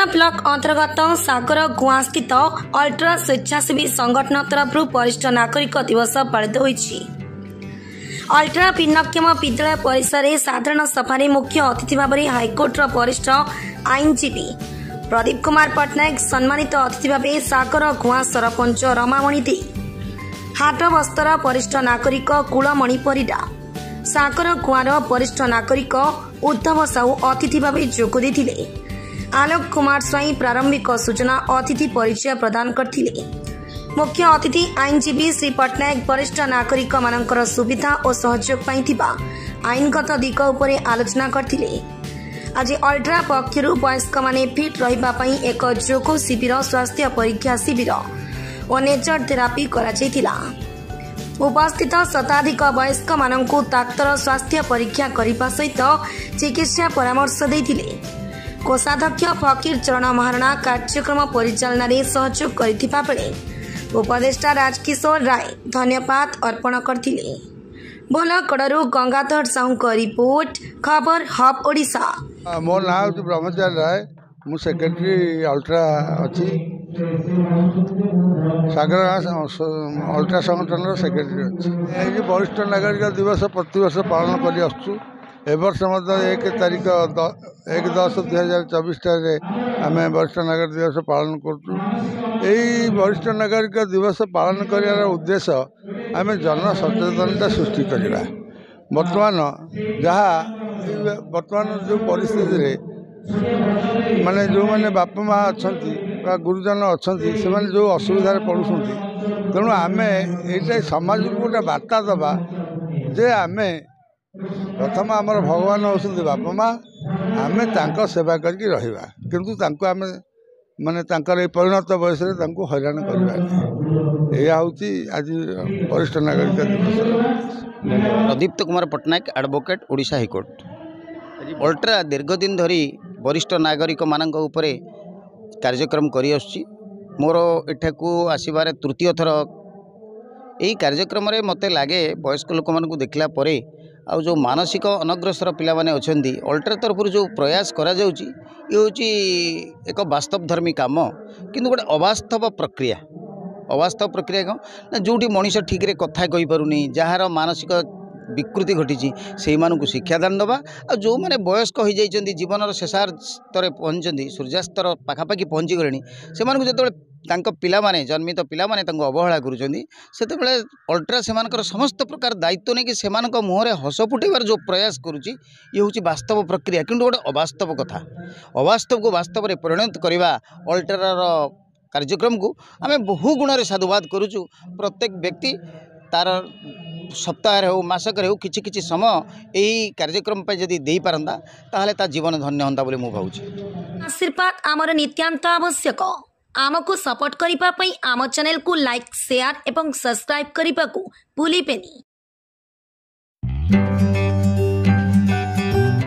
Ultra block अंतर्गत सागर गुआ स्थित अल्ट्रा स्वेच्छासेवी संगठन तरफ वरिष्ठ नागरिक दिवस पालित होईछि। अल्ट्रा भिन्नक्षम विद्यालय परिसर में साधारण सभा मुख्य अतिथि भाव हाइकोर्टर वरिष्ठ आईनजीवी प्रदीप कुमार पट्टनायक सम्मानित अतिथि भाव सागर गुआ सरपंच रमामणि दे हाट बस्तर वरिष्ठ नागरिक कुलमणि परिडा सागर गुआर वरिष्ठ नागरिक उद्धव साहू अतिथि भाव जोग देथिले। आलोक कुमार स्वाई प्रारंभिक सूचना अतिथि परिचय प्रदान करथिले। मुख्य अतिथि आईनजीवी श्री पट्टनायक वरिष्ठ नागरिक मानकर सुविधा और सहयोग पाइथिबा आईनगत दिग उपरे आलोचना करथिले। आज अल्ट्रा पक्षरु वयस्क माने फिट रहिबा पई एक जोग शिविर स्वास्थ्य परीक्षा शिविर और नेचर थेरापी करा जायतिला। उपस्थित शताधिक वयस्क मानकु डाक्तर स्वास्थ्य परीक्षा करने सहित चिकित्सा परामर्श देथिले। कोषाध्यक्ष फकीर चरण महाराणा कार्यक्रम परिचालन में सहयोग करथिबा बेले उपदेष्टा राजकिशोर राय धन्यवाद अर्पण करथिले। बोलकड़ू गंगाधर साहू को रिपोर्ट खबर हब ओडिशा। मो ना ब्रह्मचारी राय मु सेक्रेटरी अल्ट्रा अच्छी सागर अल्ट्रा संगठन सेक्रेटरी अच्छी। वरिष्ठ नागरिक दिवस प्रतिवर्ष पालन कर आसुँ। एवर्ष 1/10/2024 आम वरिष्ठ नागरिक दिवस पालन करूँ। वरिष्ठ नागरिक दिवस पालन कर उद्देश्य आम जन सचेतनता सृष्टि करवा। बर्तमान जो परिस्थिति माने जो माने बापा माँ अच्छा गुरुजन अच्छा से जो असुविधा पड़ुंट तेणु आम ये समाज को गोटे बार्ता दबा जे आम प्रथम आमर भगवान होती बापा माँ आम सेवा करके रहिबा किंतु तांको आम माने तांकर परिणत बयस हैरान करवा। यह हूँ आज वरिष्ठ नागरिक दिवस। Pradipta Kumar Pattanaik advocate Odisha high court. Ultra दीर्घ दिन धरी वरिष्ठ नागरिक मानक उपरे कार्यक्रम करी आसुछि। मोर एठाकू आसबार तृतीय थर। यही कार्यक्रम रे मते लागे वयस्क लोक मानकू देखला परे आ जो मानसिक अनग्रसर पिला माने अछंती अल्ट्रा तरफ जो प्रयास करा जाउची ये होची एक वास्तव धर्मी काम किंतु गोटे अवास्तव प्रक्रिया। अवास्तव प्रक्रिया कौन ना जोटी मनीष ठीक रे कथा कहि पारुनी जार मानसिक विकृति घटी से शिक्षादान दबा आ जो मैंने वयस्क हो जाइए जीवन शेषार स्तर पहुँचती सूर्यास्तर पाखापाखि पहुँची गले से जो पिला माने जन्मित पिला माने अवहेला करुँचे अल्ट्रा से समस्त प्रकार दायित्व नहीं कि से मुहर हस फुटेबार जो प्रयास करुँची ये हूँ वास्तव प्रक्रिया किंतु गोटे अवास्तव कथा। अवास्तव को वास्तव में परिणत करवा अल्ट्रार कार्यक्रम को आम बहु गुण साधुवाद करुचु। प्रत्येक व्यक्ति तार सप्ताह हो मासक हो किछि किछि समय यही कार्यक्रम पे जदि दे पारंदा ताहले ता जीवन धन्य होंदा बोले मु भाउछि। आशीर्वाद आमर नित्यांत आवश्यक। आमको सपोर्ट करिपा पई आम चैनल को लाइक शेयर एवं सब्सक्राइब करिपा को भूलिबेनी।